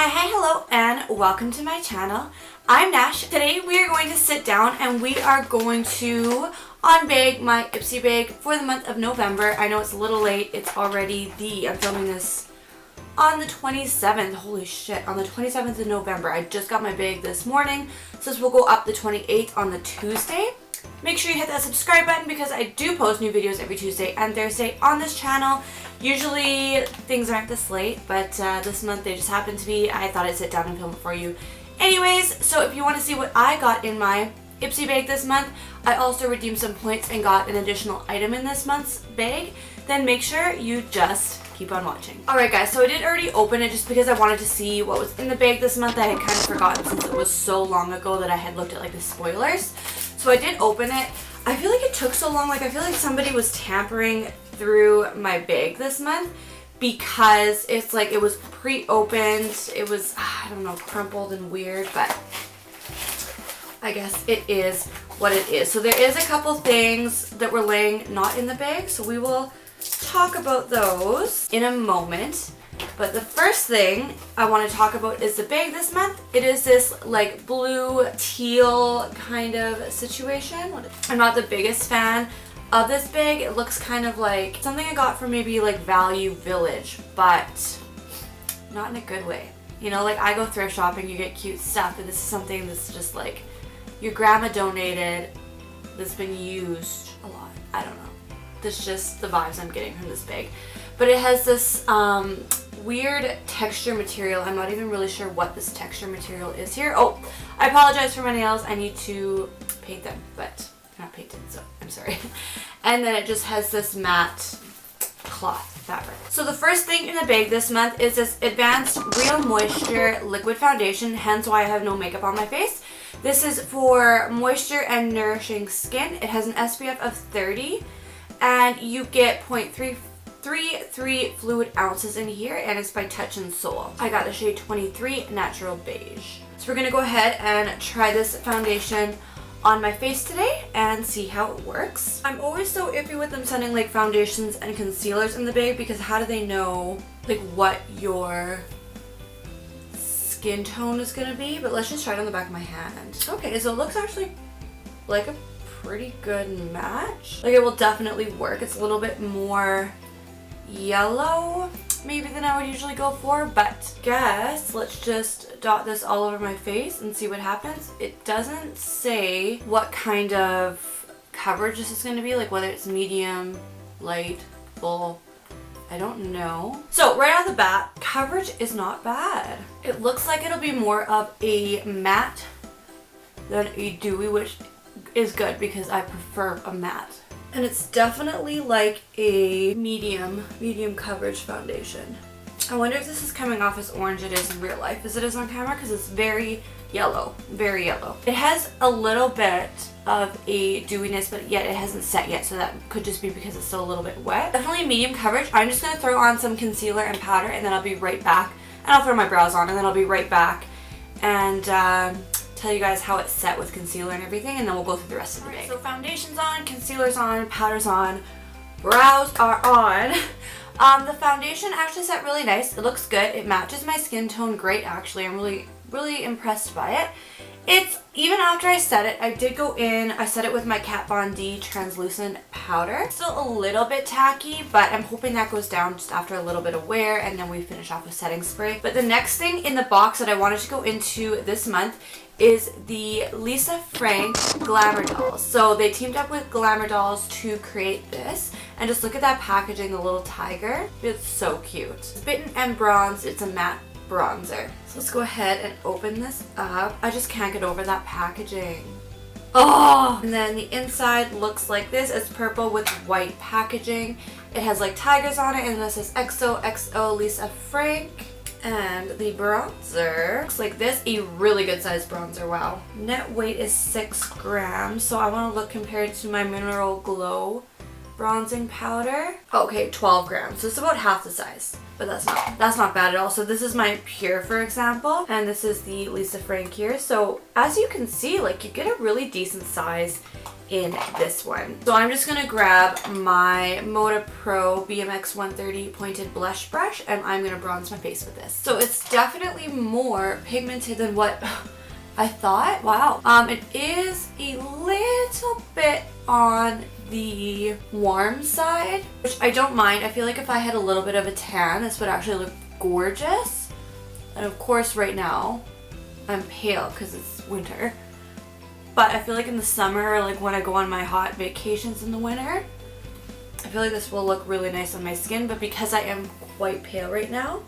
Hi, hello, and welcome to my channel. I'm Nash. Today we are going to sit down and we are going to unbag my Ipsy bag for the month of November. I know it's a little late. It's already I'm filming this on the 27th. Holy shit, on the 27th of November. I just got my bag this morning. So this will go up the 28th on the Tuesday. Make sure you hit that subscribe button because I do post new videos every Tuesday and Thursday on this channel. Usually things aren't this late, but this month they just happen to be. I thought I'd sit down and film it for you. Anyways, so if you want to see what I got in my Ipsy bag this month, I also redeemed some points and got an additional item in this month's bag, then make sure you just keep on watching. Alright guys, so I did already open it just because I wanted to see what was in the bag this month. I had kind of forgotten since it was so long ago that I had looked at like the spoilers. So I did open it. I feel like it took so long. Like I feel like somebody was tampering through my bag this month because it's like it was pre-opened. It was, I don't know, crumpled and weird, but I guess it is what it is. So there is a couple things that were laying not in the bag, so we will talk about those in a moment. But the first thing I want to talk about is the bag this month. It is this like blue teal kind of situation. I'm not the biggest fan of this bag. It looks kind of like something I got from maybe like Value Village, but not in a good way. You know, like I go thrift shopping, you get cute stuff, and this is something that's just like your grandma donated, that's been used a lot. I don't know. That's just the vibes I'm getting from this bag. But it has this weird texture material. I'm not even really sure what this texture material is here. Oh, I apologize for my nails. I need to paint them, but they're not painted, so I'm sorry. And then it just has this matte cloth fabric. So the first thing in the bag this month is this Advanced Real Moisture Liquid Foundation, hence why I have no makeup on my face. This is for moisture and nourishing skin. It has an SPF of 30 and you get 0.33 fluid ounces in here, and it's by Touch and Soul. I got the shade 23 Natural Beige. So we're gonna go ahead and try this foundation on my face today and see how it works. I'm always so iffy with them sending like foundations and concealers in the bag because how do they know like what your skin tone is gonna be? But let's just try it on the back of my hand. Okay, so it looks actually like a pretty good match. Like it will definitely work. It's a little bit more yellow maybe than I would usually go for, but guess let's just dot this all over my face and see what happens. It doesn't say what kind of coverage this is going to be, like whether it's medium, light, full, I don't know. So right off the bat, coverage is not bad. It looks like it'll be more of a matte than a dewy, which is good because I prefer a matte. And it's definitely like a medium coverage foundation. I wonder if this is coming off as orange it is in real life as it is on camera because it's very yellow, very yellow. It has a little bit of a dewiness, but yet it hasn't set yet, so that could just be because it's still a little bit wet. Definitely medium coverage. I'm just gonna throw on some concealer and powder and then I'll be right back. And I'll throw my brows on and then I'll be right back and tell you guys how it's set with concealer and everything, and then we'll go through the rest of the bag. So foundation's on, concealer's on, powder's on, brows are on. The foundation actually set really nice. It looks good. It matches my skin tone great actually. I'm really impressed by it. It's, even after I set it, I did go in, I set it with my Kat Von D translucent powder. Still a little bit tacky, but I'm hoping that goes down just after a little bit of wear and then we finish off with setting spray. But the next thing in the box that I wanted to go into this month is the Lisa Frank Glamour Dolls. So they teamed up with Glamour Dolls to create this. And just look at that packaging, the little tiger. It's so cute. Bitten and bronzed, it's a matte bronzer. So let's go ahead and open this up. I just can't get over that packaging. Oh! And then the inside looks like this. It's purple with white packaging. It has like tigers on it and it says XOXO Lisa Frank. And the bronzer looks like this, a really good size bronzer, wow. Net weight is 6 grams, so I want to look compared to my Mineral Glow bronzing powder. Okay, 12 grams, so it's about half the size, but that's not bad at all. So this is my Pure, for example, and this is the Lisa Frank here. So as you can see, like you get a really decent size in this one. So I'm just gonna grab my Moda Pro BMX 130 pointed blush brush and I'm gonna bronze my face with this. So it's definitely more pigmented than what I thought. Wow. It is a little bit on the warm side, which I don't mind. I feel like if I had a little bit of a tan, this would actually look gorgeous. And of course right now I'm pale because it's winter. But I feel like in the summer, or like when I go on my hot vacations in the winter, I feel like this will look really nice on my skin. But because I am quite pale right now,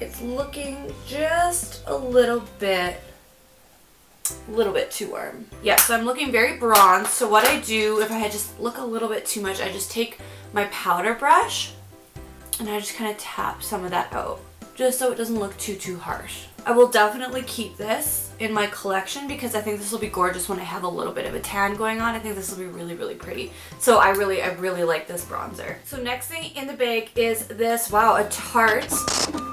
it's looking just a little bit too warm. Yeah, so I'm looking very bronze. So what I do, if I just look a little bit too much, I just take my powder brush and I just kind of tap some of that out, just so it doesn't look too harsh. I will definitely keep this in my collection because I think this will be gorgeous when I have a little bit of a tan going on. I think this will be really pretty. So I really like this bronzer. So next thing in the bag is this, wow, a Tarte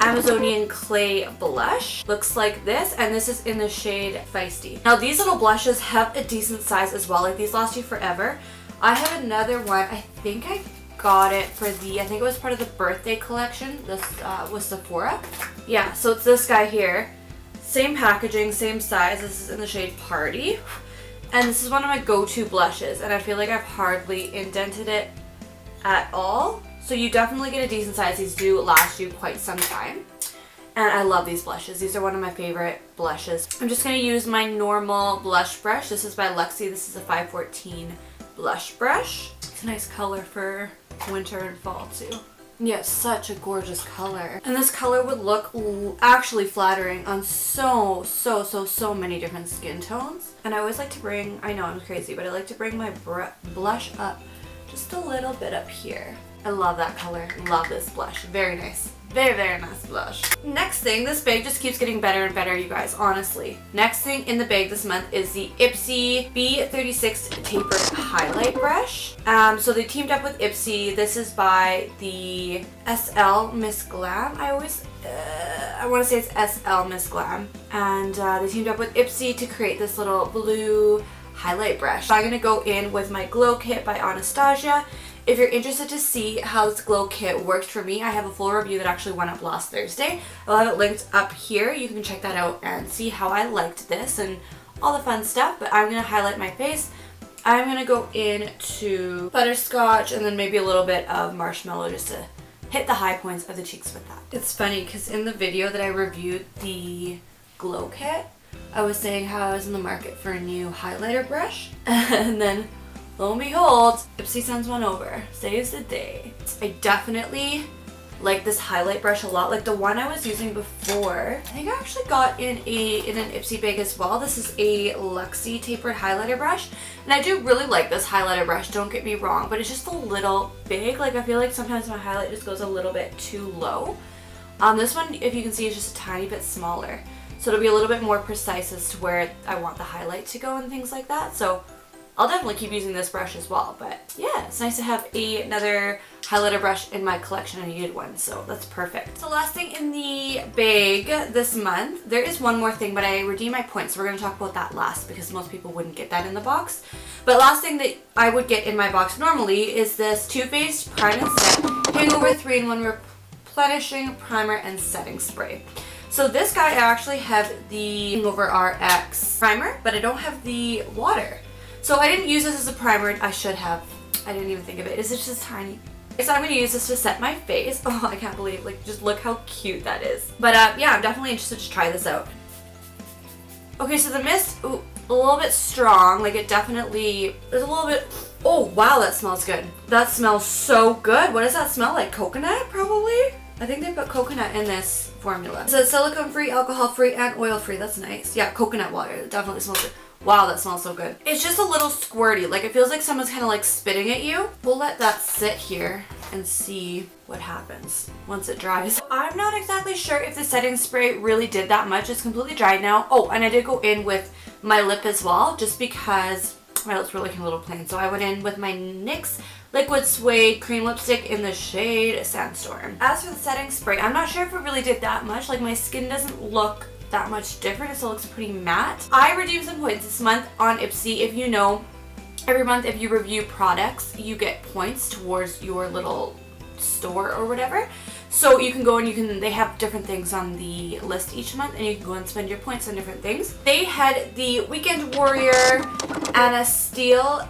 Amazonian Clay blush. Looks like this, and this is in the shade Feisty. Now these little blushes have a decent size as well. Like these last you forever. I have another one. I think I got it for I think it was part of the birthday collection. This was Sephora. Yeah, so it's this guy here. Same packaging, same size. This is in the shade Party. And this is one of my go-to blushes, and I feel like I've hardly indented it at all. So you definitely get a decent size. These do last you quite some time. And I love these blushes. These are one of my favorite blushes. I'm just going to use my normal blush brush. This is by Luxie. This is a 514 blush brush. It's a nice color for winter and fall too. Yeah, it's such a gorgeous color. And this color would look actually flattering on so many different skin tones. And I always like to bring, I know I'm crazy, but I like to bring my blush up just a little bit up here. I love that color. Love this blush. Very nice. Very nice blush. Next thing, this bag just keeps getting better and better, you guys, honestly. Next thing in the bag this month is the Ipsy B36 Tapered Highlight Brush. So they teamed up with Ipsy. This is by the SL Miss Glam. I want to say it's SL Miss Glam. And they teamed up with Ipsy to create this little blue highlight brush. So I'm going to go in with my Glow Kit by Anastasia. If you're interested to see how this Glow Kit worked for me, I have a full review that actually went up last Thursday. I'll have it linked up here. You can check that out and see how I liked this and all the fun stuff. But I'm going to highlight my face. I'm going to go into Butterscotch and then maybe a little bit of Marshmallow just to hit the high points of the cheeks with that. It's funny because in the video that I reviewed the Glow Kit, I was saying how I was in the market for a new highlighter brush. And then lo and behold, Ipsy sends one over. Saves the day. I definitely like this highlight brush a lot. Like the one I was using before, I think I actually got in an Ipsy bag as well. This is a Luxie tapered highlighter brush. And I do really like this highlighter brush, don't get me wrong, but it's just a little big. Like I feel like sometimes my highlight just goes a little bit too low. This one, if you can see, is just a tiny bit smaller. So it'll be a little bit more precise as to where I want the highlight to go and things like that. So I'll definitely keep using this brush as well, but yeah, it's nice to have another highlighter brush in my collection. I needed one, so that's perfect. So last thing in the bag this month, there is one more thing, but I redeemed my points, so we're going to talk about that last because most people wouldn't get that in the box. But last thing that I would get in my box normally is this Too Faced Prime and Set Hangover 3-in-1 Replenishing Primer and Setting Spray. So this guy, I actually have the Hangover RX primer, but I don't have the water. So I didn't use this as a primer. I should have. I didn't even think of it. It's just tiny. So I'm going to use this to set my face. Oh, I can't believe, like, just look how cute that is. But yeah, I'm definitely interested to try this out. Okay, so the mist, ooh, a little bit strong. Like, it definitely, there's a little bit, oh, wow, that smells good. That smells so good. What does that smell like? Coconut, probably? I think they put coconut in this formula. It says silicone-free, alcohol-free, and oil-free. That's nice. Yeah, coconut water. It definitely smells good. Wow, that smells so good. It's just a little squirty. Like, it feels like someone's kind of like spitting at you. We'll let that sit here and see what happens once it dries. I'm not exactly sure if the setting spray really did that much. It's completely dried now. Oh, and I did go in with my lip as well, just because my lips were looking a little plain. So I went in with my NYX Liquid Suede Cream Lipstick in the shade Sandstorm. As for the setting spray, I'm not sure if it really did that much. Like, my skin doesn't look that much different. It still looks pretty matte. I redeemed some points this month on Ipsy. If you know, every month if you review products, you get points towards your little store or whatever. So you can go and they have different things on the list each month, and you can go and spend your points on different things. They had the Weekend Warrior Anna Steele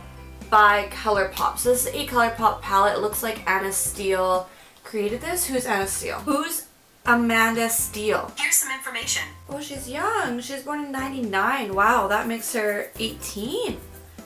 by ColourPop. So this is a ColourPop palette. It looks like Anna Steele created this. Who's Anna Steele? Who's Amanda Steele? Here's some information. Oh, she's young. She was born in 99. Wow, that makes her 18.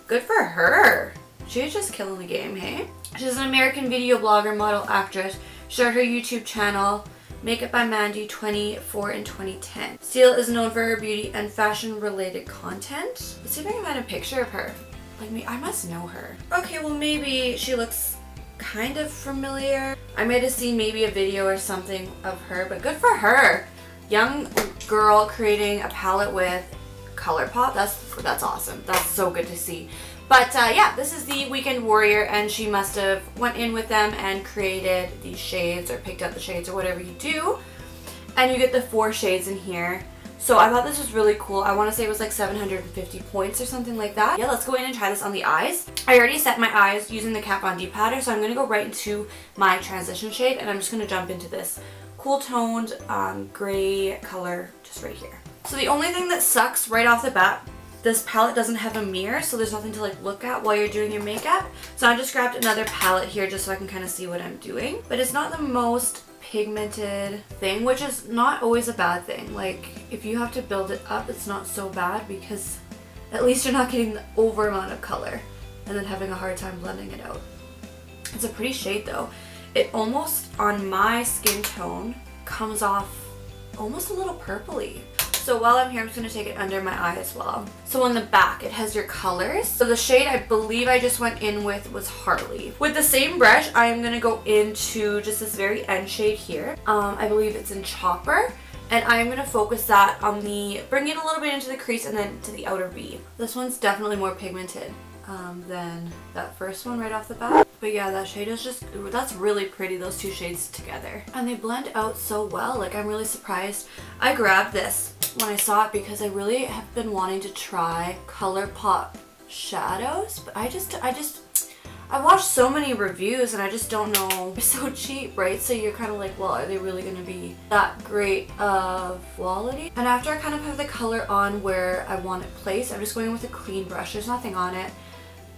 Good for her. She's just killing the game, hey? She's an American video blogger, model, actress. She started her YouTube channel, Makeup by Mandy, 2004 and 2010. Steele is known for her beauty and fashion-related content. Let's see if I can find a picture of her. Like me, I must know her. Okay, well maybe she looks kind of familiar. I might have seen maybe a video or something of her, but good for her. Young girl creating a palette with ColourPop. That's awesome. That's so good to see. But yeah, this is the Weekend Warrior, and she must have went in with them and created these shades or picked up the shades or whatever you do. And you get the 4 shades in here. So I thought this was really cool. I want to say it was like 750 points or something like that. Yeah, let's go in and try this on the eyes. I already set my eyes using the Kat Von D powder, so I'm going to go right into my transition shade, and I'm just going to jump into this cool toned gray color just right here. So the only thing that sucks right off the bat, this palette doesn't have a mirror, so there's nothing to like look at while you're doing your makeup. So I just grabbed another palette here just so I can kind of see what I'm doing. But it's not the most pigmented thing, which is not always a bad thing. Like if you have to build it up, it's not so bad because at least you're not getting the over amount of color and then having a hard time blending it out. It's a pretty shade though. It almost, on my skin tone, comes off almost a little purpley. So while I'm here, I'm just going to take it under my eye as well. So on the back, it has your colors. So the shade I believe I just went in with was Harley. With the same brush, I am going to go into just this very end shade here. I believe it's in Chopper. And I'm going to focus that on bring it a little bit into the crease and then to the outer V. This one's definitely more pigmented than that first one right off the bat. But yeah, that shade is just, that's really pretty, those 2 shades together. And they blend out so well. Like, I'm really surprised. I grabbed this when I saw it because I really have been wanting to try ColourPop shadows, but I watched so many reviews and I just don't know. They're so cheap, right? So you're kind of like, well, are they really going to be that great of quality? And after I kind of have the color on where I want it placed, I'm just going with a clean brush. There's nothing on it.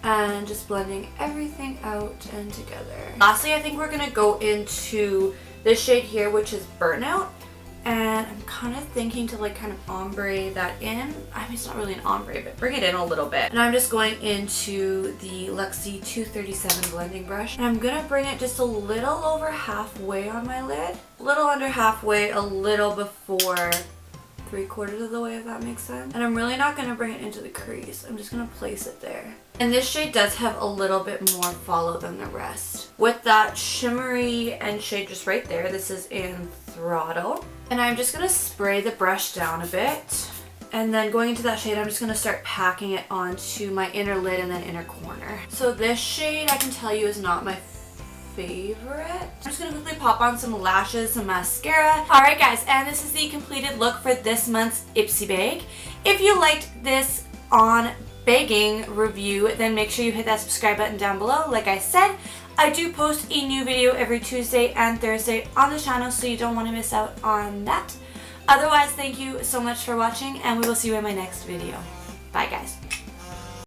And just blending everything out and together. Lastly, I think we're going to go into this shade here, which is Burnout. And I'm kind of thinking to like kind of ombre that in. I mean, it's not really an ombre, but bring it in a little bit. And I'm just going into the Luxie 237 blending brush. And I'm going to bring it just a little over halfway on my lid. A little under halfway, a little before 3/4 of the way, if that makes sense. And I'm really not going to bring it into the crease. I'm just going to place it there. And this shade does have a little bit more follow than the rest. With that shimmery end shade just right there, this is in Throttle. And I'm just going to spray the brush down a bit. And then going into that shade, I'm just going to start packing it onto my inner lid and then inner corner. So this shade, I can tell you, is not my favorite. I'm just going to quickly pop on some lashes, some mascara. Alright guys, and this is the completed look for this month's Ipsy bag. If you liked this on bagging review, then make sure you hit that subscribe button down below. Like I said, I do post a new video every Tuesday and Thursday on the channel, so you don't want to miss out on that. Otherwise, thank you so much for watching, and we will see you in my next video. Bye guys.